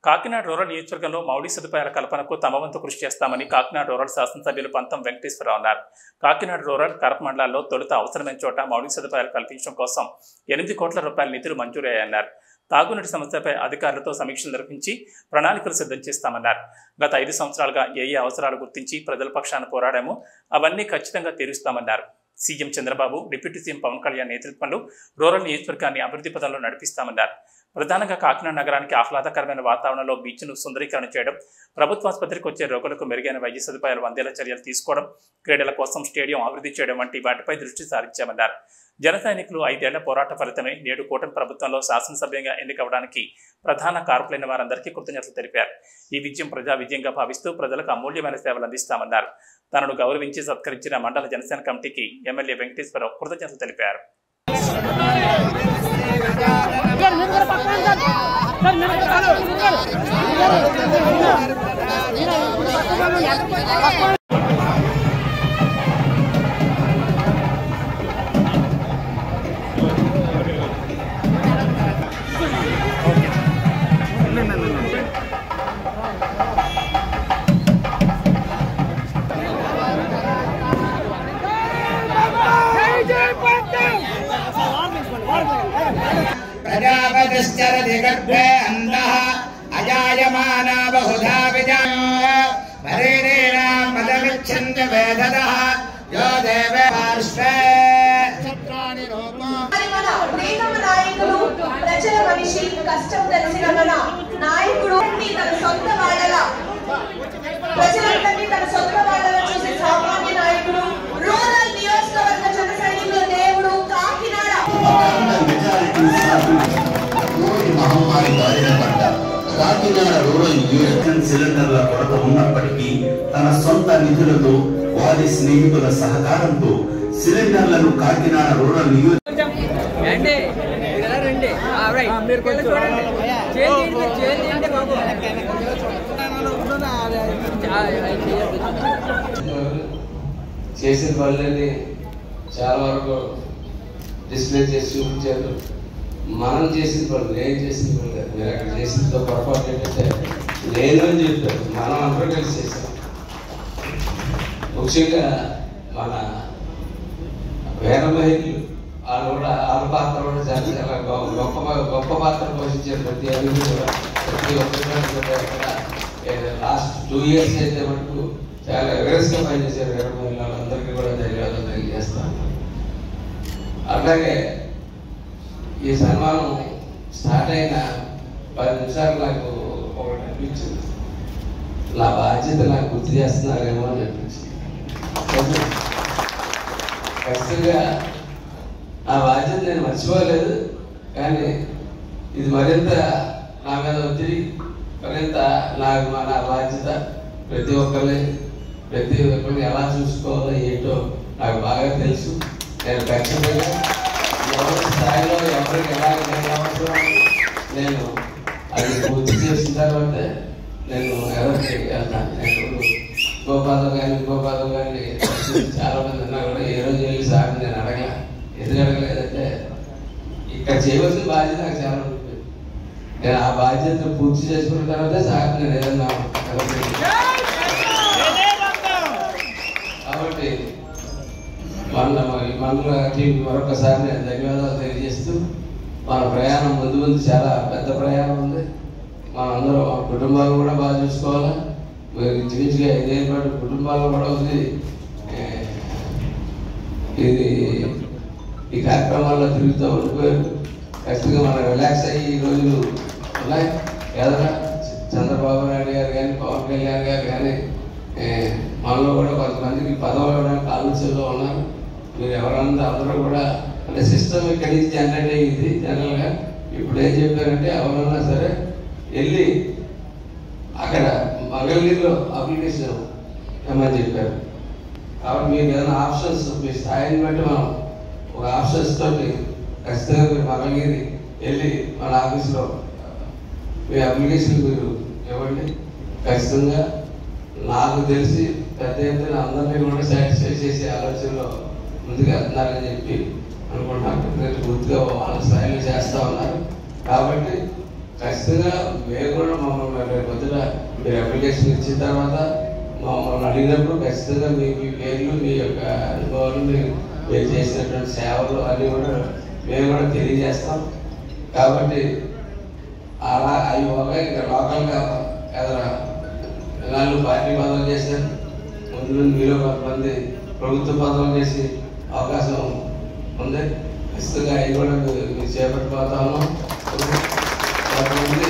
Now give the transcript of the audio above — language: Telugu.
కాకినాడ రూరల్ నియోజకవర్గంలో మౌలిక సదుపాయాల కల్పనకు తమ వంతు కృషి చేస్తామని కాకినాడ రూరల్ శాసనసభ్యులు పంతం వెంకటేశ్వరరావు అన్నారు. కాకినాడ రూరల్ కరప మండలాల్లో తొలుత అవసరమైన చోట మౌలిక సదుపాయాలు కల్పించడం కోసం 8 కోట్ల రూపాయల నిధులు మంజూరయ్యాయన్నారు. తాగునీటి సమస్యపై అధికారులతో సమీక్షలు నిర్వహించి ప్రణాళికలు సిద్ధం చేస్తామన్నారు. గత 5 సంవత్సరాలుగా ఏ అవసరాలు గుర్తించి ప్రజల పక్షాన పోరాడామో అవన్నీ ఖచ్చితంగా తీరుస్తామన్నారు. CM Chandrababu, deputy CM Pawan Kalyan నేతృత్వంలో రూరల్ నియోజకవర్గాన్ని అభివృద్ధి పథంలో నడిపిస్తామన్నారు. ప్రధానంగా కాకినాడ నగరానికి ఆహ్లాదకరమైన వాతావరణంలో బీచ్ను సుందరీకరణ చేయడం, ప్రభుత్వ ఆసుపత్రికి వచ్చే రోగులకు మెరుగైన వైద్య సదుపాయాలు అందేలా చర్యలు తీసుకోవడం, క్రీడల కోసం స్టేడియం అభివృద్ధి చేయడం వంటి వాటిపై దృష్టి సారించామన్నారు. జన సైనికులు 5 ఏళ్ల పోరాట ఫలితమే నేడు కూటమి ప్రభుత్వంలో శాసనసభ్యంగా ఎన్నికవడానికి ప్రధాన కారకులైన వారందరికీ కృతజ్ఞతలు తెలిపారు. ఈ విజయం ప్రజా విజయంగా భావిస్తూ ప్రజలకు అమూల్యమైన సేవలు అందిస్తామన్నారు. తనను గౌరవించి సత్కరించిన మండల జనసేన కమిటీకి ఎమ్మెల్యే వెంకటేశ్వరరావు కృతజ్ఞతలు తెలిపారు. प्रजापतिश्चरति गर्भे अन्धः अजायमाना बहुधा विजारीणां मदमिच्छन्ति वेदतः यो देवे पार्श्वे నాయకుడు ప్రజల మనిషి కష్టం తెలిసిన మన నాయకుడు తన సొంత వాళ్ళలా ప్రజలందరినీ తన సొంత వాళ్ళలా చూసే సామాన్య నాయకుడు, రూరల్ నియోజకవర్గ జన సైనికుల దేవుడు, కాకినాడ కాకినాడ రూరల్ యూనియన్ సిలిండర్ల కొరత ఉన్నప్పటికీ తన సొంత నిధులతో వారి స్నేహితుల సహకారంతో సిలిండర్లను కాకినాడ రూరల్ యూనియన్ చేసిన పనులని చాలా వరకు డిస్ప్లే చేసి చూపించారు. మనం చేసిన పనులు, నేను చేసిన పనులు కాదు, మీరు అక్కడ చేసిన పొరపాటు ఏంటంటే నేను అని చెప్పారు. మనం అందరూ కలిసి చేసాం. ముఖ్యంగా మన వేర మహిళలు వాళ్ళు కూడా వాళ్ళ పాత్ర కూడా చాలా చాలా గొప్ప పాత్ర పోషించారు. ప్రతి అభివృద్ధి కూడా ప్రతి ఒక్కరి లాస్ట్ 2 years అయితే మటుకు చాలా రివర్స్గా పనిచేశారు. వేర మహిళలందరికీ కూడా ధన్యవాదాలు తెలియజేస్తాను. అట్లాగే ఈ సన్మానం స్టార్ట్ అయిన 10 నిమిషాలు నాకు ఒకటి అనిపించింది, నా బాధ్యత నాకు గుర్తు చేస్తున్నారేమో అని అనిపించింది. ఖచ్చితంగా నా బాధ్యత నేను మర్చిపోలేదు, కానీ ఇది మరింత నా మీద ఒత్తిడి, మరింత నాకు నా బాధ్యత. ప్రతి ఒక్కరిని ఎలా చూసుకోవాలో ఏంటో నాకు బాగా తెలుసు. నేను ఖచ్చితంగా ఎవరి స్థాయిలో ఎవరికి ఎలాంటి అవసరం నేను అది పూర్తి చేసిన తర్వాత నేను ఎవరికి వెళ్తాను. నేను ఇంకో పదం కానీ చాలా మంది ఉన్నా కూడా ఏ రోజు వెళ్ళి సార్ నేను అడగల. ఎందుకు అడగలేదంటే ఇక్కడ చేయవలసిన బాధ్యత నాకు చాలా ఉంటుంది. నేను ఆ బాధ్యతను పూర్తి చేసుకున్న తర్వాత సార్ నేను ఏదన్నా కాబట్టి మండల టీంకి మరొకసారి నేను ధన్యవాదాలు తెలియజేస్తూ, మన ప్రయాణం ముందు చాలా పెద్ద ప్రయాణం ఉంది. మనందరూ మన కుటుంబాలు కూడా బాగా చూసుకోవాలా. మీరు ఇంచుమించుగా 5 ఏళ్ళ పాటు కుటుంబాలు కూడా ఉంది. ఈ కార్యక్రమాల్లో తిరుగుతూ ఉండిపోయారు. ఖచ్చితంగా మనం రిలాక్స్ అయ్యి ఈ రోజులు ఉన్నాయి. ఏదైనా చంద్రబాబు నాయుడు గారు కానీ, పవన్ కళ్యాణ్ గారు కానీ మనలో కూడా కొంతమందికి పదవులు ఇవ్వడానికి ఆలోచనలో ఉన్నారు. మీరు ఎవరన్నా అందరూ కూడా అంటే సిస్టమ్ ఇక్కడి నుంచి జనరేట్ అయ్యింది. జనరల్గా ఇప్పుడు ఏం చెప్పారంటే ఎవరన్నా సరే వెళ్ళి అక్కడ మంగళగిరిలో అప్లికేషన్ ఇవ్వమని చెప్పారు. కాబట్టి మీకు ఏదైనా ఆప్షన్స్ మీ స్థాయిని బట్టి మనం ఒక ఆప్షన్స్ తోటి ఖచ్చితంగా మీరు మంగళగిరి వెళ్ళి మన ఆఫీస్లో మీ అప్లికేషన్ మీరు ఇవ్వండి. ఖచ్చితంగా నాకు తెలిసి పెద్ద ఎత్తున అందరినీ కూడా సాటిస్ఫై చేసే ఆలోచనలో ముందుకు వెళ్తున్నారని చెప్పి అనుకుంటున్నాను. పూర్తిగా వాళ్ళ స్థాయిలో చేస్తూ ఉన్నారు. కాబట్టి ఖచ్చితంగా మేము కూడా మమ్మల్ని మీరు అప్లికేషన్ ఇచ్చిన తర్వాత మమ్మల్ని అడిగినప్పుడు ఖచ్చితంగా మీ పేర్లు, మీ యొక్క అనుభవాలు, మీరు చేసినటువంటి సేవలు అన్నీ కూడా మేము కూడా తెలియజేస్తాం. కాబట్టి అలా అవి ఒక ఇంకా లోకల్గా ఏదైనా ఎలాంటి పార్టీ పదవులు చేశారు, ముందు మీలో కొంతమంది ప్రభుత్వ పదవులు చేసి అవకాశం ఉంది. ఖచ్చితంగా అవి కూడా మీరు చేపట్టిపోతా ఉన్నాం. కొంతమంది